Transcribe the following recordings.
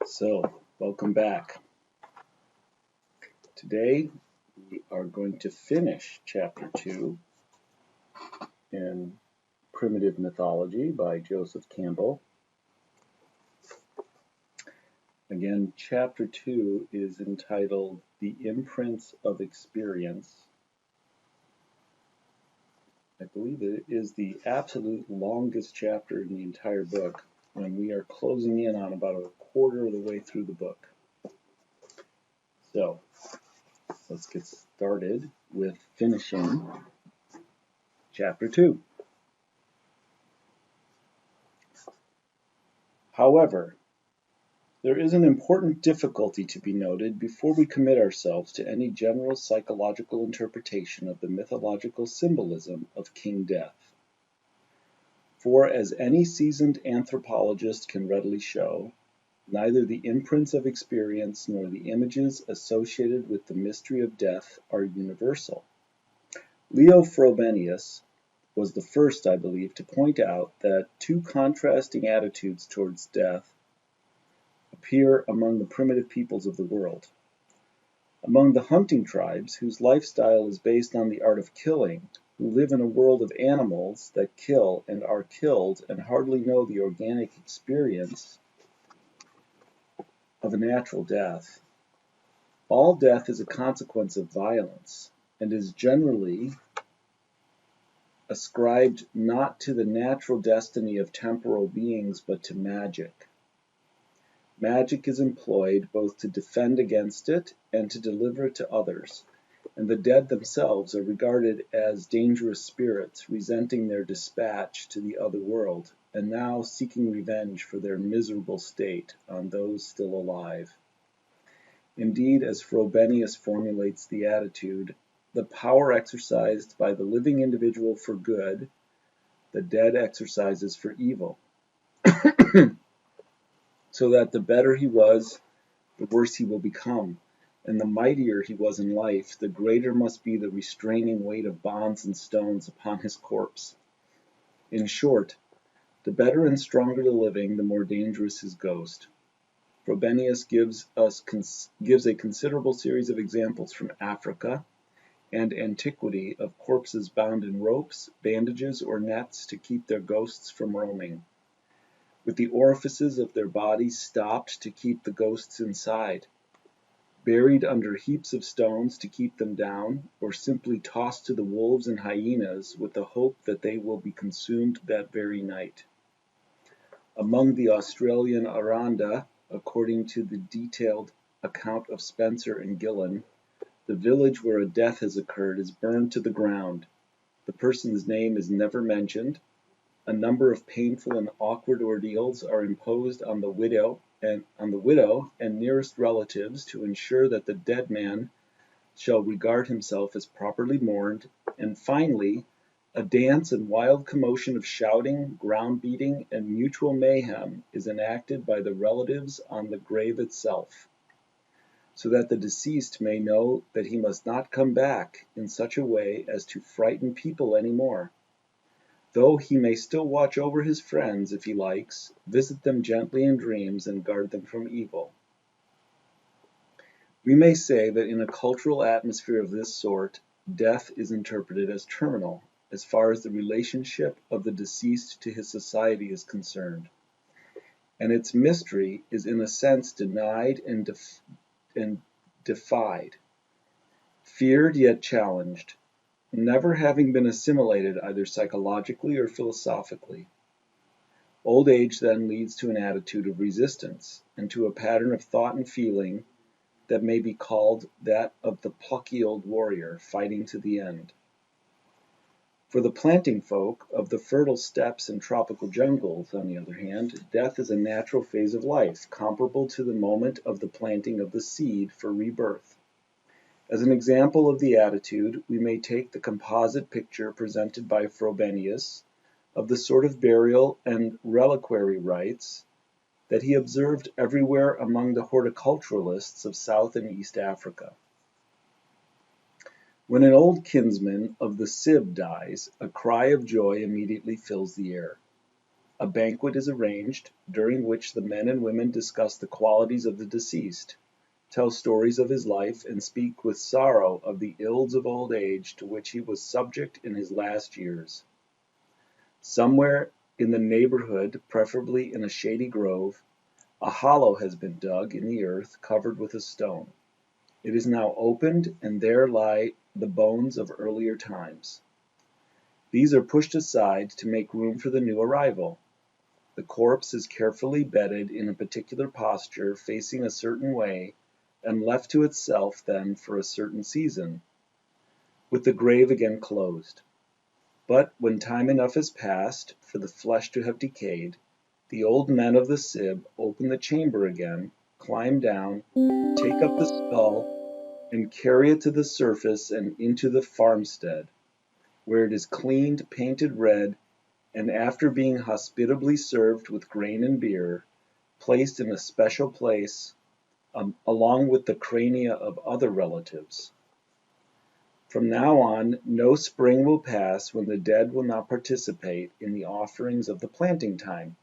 So, welcome back. Today we are going to finish Chapter 2 in Primitive Mythology by Joseph Campbell. Again, Chapter 2 is entitled The Imprints of Experience. I believe it is the absolute longest chapter in the entire book, and we are closing in on about a quarter of the way through the book. So, let's get started with finishing Chapter 2. However, there is an important difficulty to be noted before we commit ourselves to any general psychological interpretation of the mythological symbolism of King Death. For as any seasoned anthropologist can readily show, neither the imprints of experience nor the images associated with the mystery of death are universal. Leo Frobenius was the first, I believe, to point out that two contrasting attitudes towards death appear among the primitive peoples of the world. Among the hunting tribes, whose lifestyle is based on the art of killing, who live in a world of animals that kill and are killed and hardly know the organic experience of a natural death, all death is a consequence of violence and is generally ascribed not to the natural destiny of temporal beings but to magic. Magic is employed both to defend against it and to deliver it to others, and the dead themselves are regarded as dangerous spirits resenting their dispatch to the other world, and now seeking revenge for their miserable state on those still alive. Indeed, as Frobenius formulates the attitude, the power exercised by the living individual for good, the dead exercises for evil. So that the better he was, the worse he will become, and the mightier he was in life, the greater must be the restraining weight of bonds and stones upon his corpse. In short, the better and stronger the living, the more dangerous his ghost. Frobenius gives a considerable series of examples from Africa and antiquity of corpses bound in ropes, bandages, or nets to keep their ghosts from roaming, with the orifices of their bodies stopped to keep the ghosts inside, buried under heaps of stones to keep them down, or simply tossed to the wolves and hyenas with the hope that they will be consumed that very night. Among the Australian Aranda, according to the detailed account of Spencer and Gillen, the village where a death has occurred is burned to the ground. The person's name is never mentioned. A number of painful and awkward ordeals are imposed on the widow and nearest relatives to ensure that the dead man shall regard himself as properly mourned, and finally, a dance and wild commotion of shouting, ground beating, and mutual mayhem is enacted by the relatives on the grave itself, so that the deceased may know that he must not come back in such a way as to frighten people any more. Though he may still watch over his friends if he likes, visit them gently in dreams, and guard them from evil. We may say that in a cultural atmosphere of this sort, death is interpreted as terminal, as far as the relationship of the deceased to his society is concerned, and its mystery is in a sense denied and defied, feared yet challenged, never having been assimilated either psychologically or philosophically. Old age then leads to an attitude of resistance, and to a pattern of thought and feeling that may be called that of the plucky old warrior fighting to the end. For the planting folk of the fertile steppes and tropical jungles, on the other hand, death is a natural phase of life, comparable to the moment of the planting of the seed for rebirth. As an example of the attitude, we may take the composite picture presented by Frobenius of the sort of burial and reliquary rites that he observed everywhere among the horticulturalists of South and East Africa. When an old kinsman of the Sib dies, a cry of joy immediately fills the air. A banquet is arranged, during which the men and women discuss the qualities of the deceased, tell stories of his life, and speak with sorrow of the ills of old age to which he was subject in his last years. Somewhere in the neighborhood, preferably in a shady grove, a hollow has been dug in the earth covered with a stone. It is now opened, and there lie the bones of earlier times. These are pushed aside to make room for the new arrival. The corpse is carefully bedded in a particular posture, facing a certain way, and left to itself then for a certain season, with the grave again closed. But when time enough has passed for the flesh to have decayed, the old men of the Sib open the chamber again, climb down, take up the skull, and carry it to the surface and into the farmstead, where it is cleaned, painted red, and after being hospitably served with grain and beer, placed in a special place, along with the crania of other relatives. From now on, no spring will pass when the dead will not participate in the offerings of the planting time,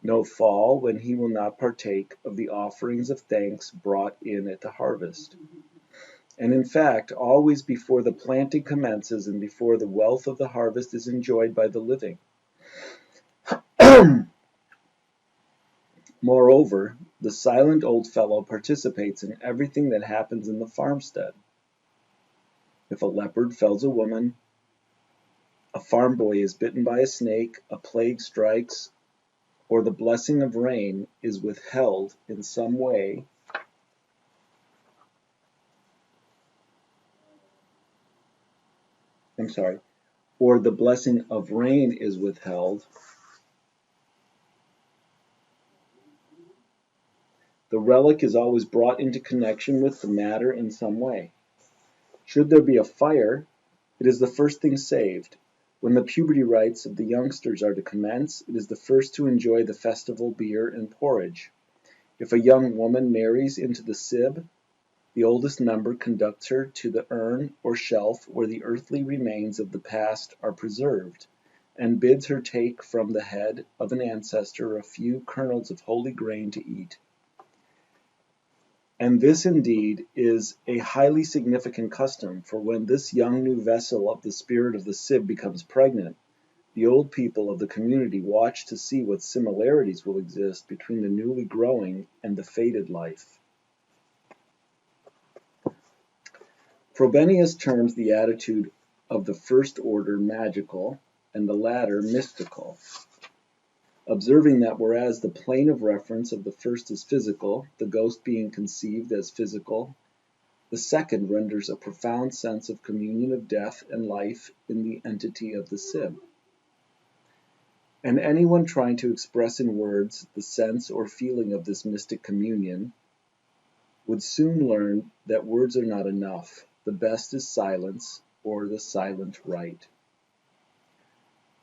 no fall when he will not partake of the offerings of thanks brought in at the harvest. And in fact, always before the planting commences and before the wealth of the harvest is enjoyed by the living. Moreover, the silent old fellow participates in everything that happens in the farmstead. If a leopard fells a woman, a farm boy is bitten by a snake, a plague strikes, or the blessing of rain is withheld in some way, or the blessing of rain is withheld, the relic is always brought into connection with the matter in some way. Should there be a fire, it is the first thing saved. When the puberty rites of the youngsters are to commence, it is the first to enjoy the festival beer and porridge. If a young woman marries into the Sib, the oldest member conducts her to the urn or shelf where the earthly remains of the past are preserved, and bids her take from the head of an ancestor a few kernels of holy grain to eat. And this indeed is a highly significant custom, for when this young new vessel of the spirit of the Sib becomes pregnant, the old people of the community watch to see what similarities will exist between the newly growing and the fated life. Frobenius terms the attitude of the first order magical and the latter mystical, observing that whereas the plane of reference of the first is physical, the ghost being conceived as physical, the second renders a profound sense of communion of death and life in the entity of the Sib. And anyone trying to express in words the sense or feeling of this mystic communion would soon learn that words are not enough. The best is silence, or the silent rite.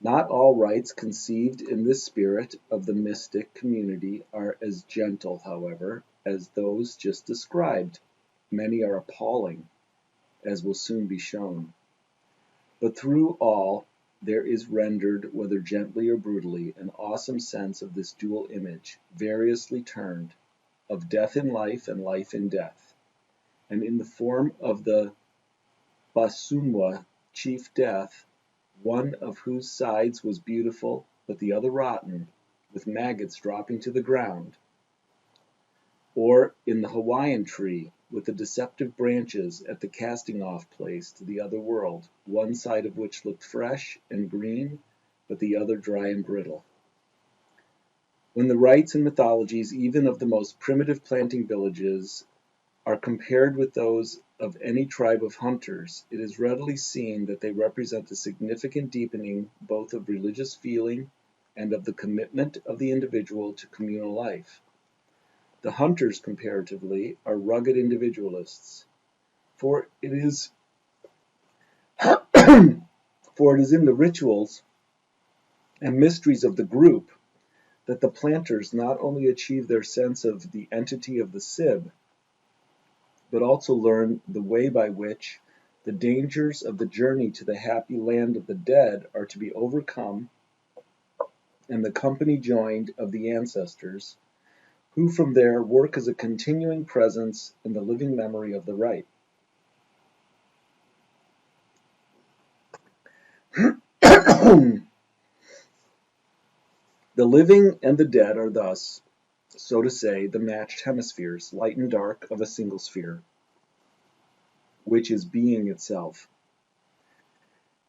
Not all rites conceived in this spirit of the mystic community are as gentle, however, as those just described. Many are appalling, as will soon be shown. But through all, there is rendered, whether gently or brutally, an awesome sense of this dual image, variously turned, of death in life and life in death, and in the form of the Basumwa, chief death, one of whose sides was beautiful, but the other rotten, with maggots dropping to the ground, or in the Hawaiian tree, with the deceptive branches at the casting-off place to the other world, one side of which looked fresh and green, but the other dry and brittle. When the rites and mythologies even of the most primitive planting villages are compared with those of any tribe of hunters, it is readily seen that they represent a significant deepening both of religious feeling and of the commitment of the individual to communal life. The hunters, comparatively, are rugged individualists, for it is in the rituals and mysteries of the group that the planters not only achieve their sense of the entity of the Sib, but also learn the way by which the dangers of the journey to the happy land of the dead are to be overcome, and the company joined of the ancestors, who from there work as a continuing presence in the living memory of the right. The living and the dead are thus, so to say, the matched hemispheres, light and dark, of a single sphere, which is being itself.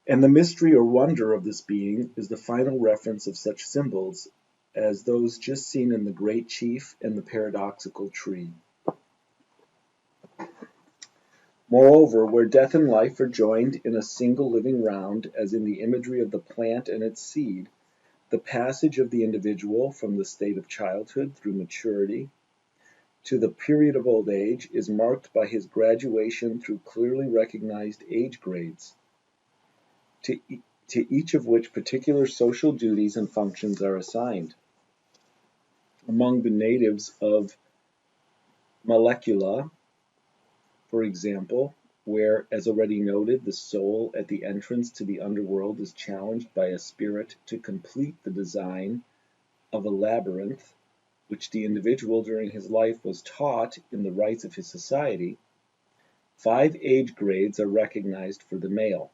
And the mystery or wonder of this being is the final reference of such symbols as those just seen in the great chief and the paradoxical tree. Moreover, where death and life are joined in a single living round, as in the imagery of the plant and its seed, the passage of the individual from the state of childhood through maturity to the period of old age is marked by his graduation through clearly recognized age grades, to each of which particular social duties and functions are assigned. Among the natives of Molecula, for example, where, as already noted, the soul at the entrance to the underworld is challenged by a spirit to complete the design of a labyrinth, which the individual during his life was taught in the rites of his society, 5 age grades are recognized for the male.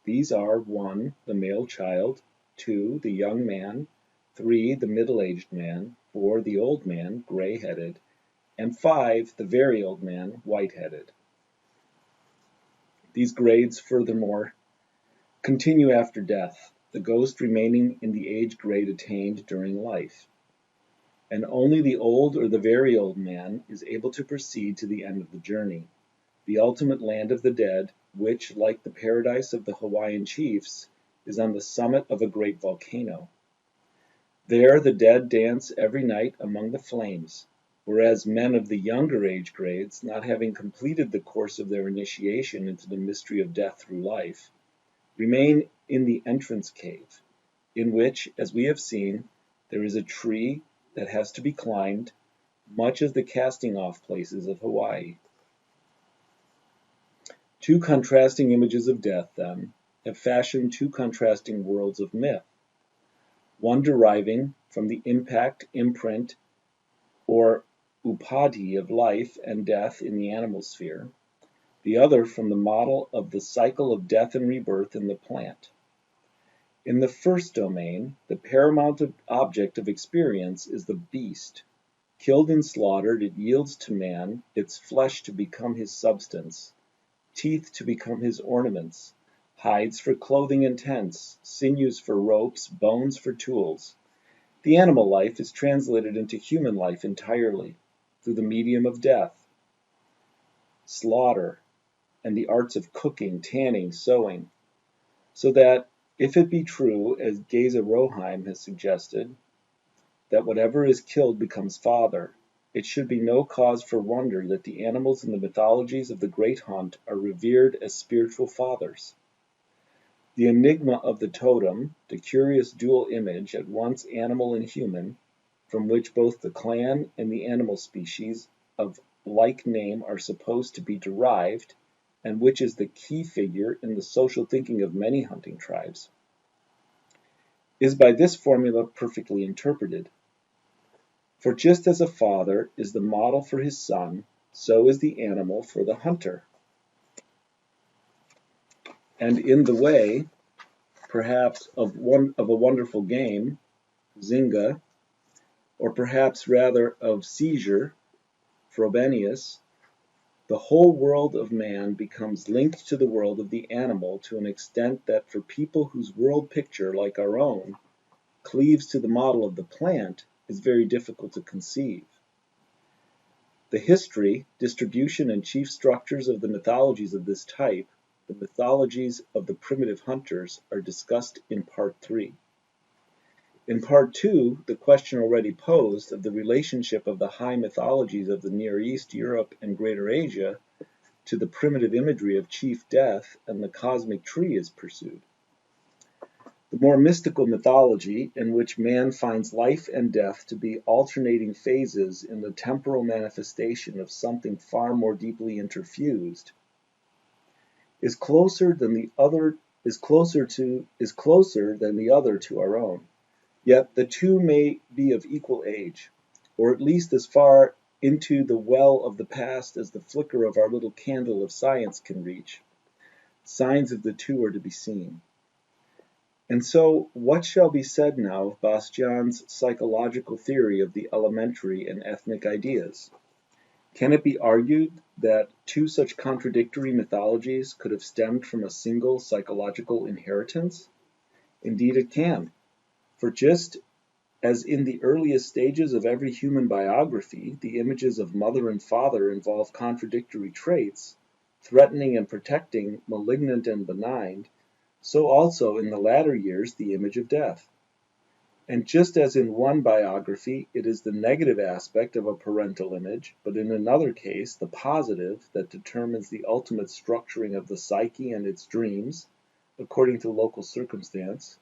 These are 1. The male child, 2. The young man, 3. The middle-aged man, 4. The old man, gray-headed, and 5. The very old man, white-headed. These grades, furthermore, continue after death, the ghost remaining in the age grade attained during life. And only the old or the very old man is able to proceed to the end of the journey, the ultimate land of the dead, which, like the paradise of the Hawaiian chiefs, is on the summit of a great volcano. There the dead dance every night among the flames, whereas men of the younger age grades, not having completed the course of their initiation into the mystery of death through life, remain in the entrance cave, in which, as we have seen, there is a tree that has to be climbed, much as the casting-off places of Hawaii. 2 contrasting images of death, then, have fashioned 2 contrasting worlds of myth, one deriving from the impact, imprint, or upadhi of life and death in the animal sphere, the other from the model of the cycle of death and rebirth in the plant. In the first domain, the paramount object of experience is the beast. Killed and slaughtered, it yields to man its flesh to become his substance, teeth to become his ornaments, hides for clothing and tents, sinews for ropes, bones for tools. The animal life is translated into human life entirely, through the medium of death, slaughter, and the arts of cooking, tanning, sewing, so that, if it be true, as Geza Roheim has suggested, that whatever is killed becomes father, it should be no cause for wonder that the animals in the mythologies of the Great Hunt are revered as spiritual fathers. The enigma of the totem, the curious dual image, at once animal and human, from which both the clan and the animal species of like name are supposed to be derived, and which is the key figure in the social thinking of many hunting tribes, is by this formula perfectly interpreted. For just as a father is the model for his son, so is the animal for the hunter. And in the way, perhaps, of a wonderful game, Zynga, or perhaps rather of seizure, Frobenius, the whole world of man becomes linked to the world of the animal to an extent that for people whose world picture, like our own, cleaves to the model of the plant, is very difficult to conceive. The history, distribution, and chief structures of the mythologies of this type, the mythologies of the primitive hunters, are discussed in Part 3. In Part 2, the question already posed of the relationship of the high mythologies of the Near East, Europe, and Greater Asia to the primitive imagery of chief death and the cosmic tree is pursued. The more mystical mythology, in which man finds life and death to be alternating phases in the temporal manifestation of something far more deeply interfused, is closer than the other to our own. Yet the two may be of equal age, or at least as far into the well of the past as the flicker of our little candle of science can reach. Signs of the two are to be seen. And so, what shall be said now of Bastian's psychological theory of the elementary and ethnic ideas? Can it be argued that two such contradictory mythologies could have stemmed from a single psychological inheritance? Indeed it can, for just as in the earliest stages of every human biography, the images of mother and father involve contradictory traits, threatening and protecting, malignant and benign, so also in the latter years the image of death. And just as in one biography it is the negative aspect of a parental image, but in another case the positive that determines the ultimate structuring of the psyche and its dreams, according to local circumstance,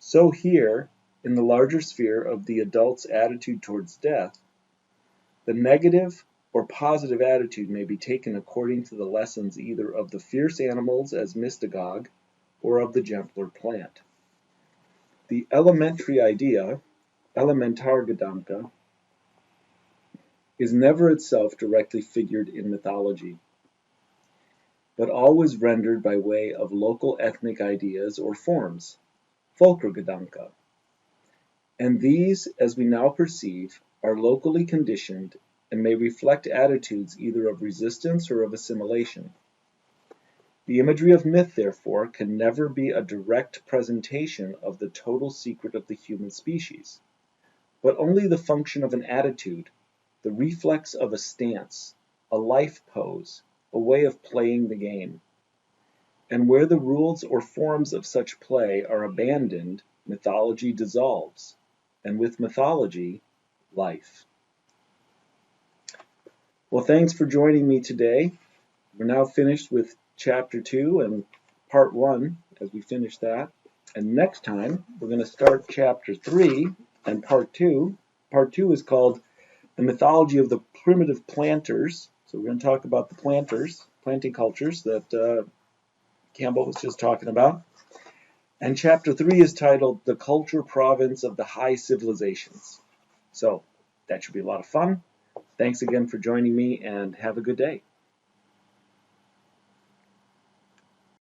so here, in the larger sphere of the adult's attitude towards death, the negative or positive attitude may be taken according to the lessons either of the fierce animals as mystagogue or of the gentler plant. The elementary idea, Elementargedanke, is never itself directly figured in mythology, but always rendered by way of local ethnic ideas or forms, Volkergedanke. And these, as we now perceive, are locally conditioned and may reflect attitudes either of resistance or of assimilation. The imagery of myth, therefore, can never be a direct presentation of the total secret of the human species, but only the function of an attitude, the reflex of a stance, a life pose, a way of playing the game. And where the rules or forms of such play are abandoned, mythology dissolves, and with mythology, life. Well, thanks for joining me today. We're now finished with Chapter 2 and Part 1 as we finish that. And next time, we're going to start Chapter 3 and Part 2. Part 2 is called The Mythology of the Primitive Planters. So we're going to talk about the planters, planting cultures that Campbell was just talking about. And Chapter 3 is titled The Culture Province of the High Civilizations. So that should be a lot of fun. Thanks again for joining me, and have a good day.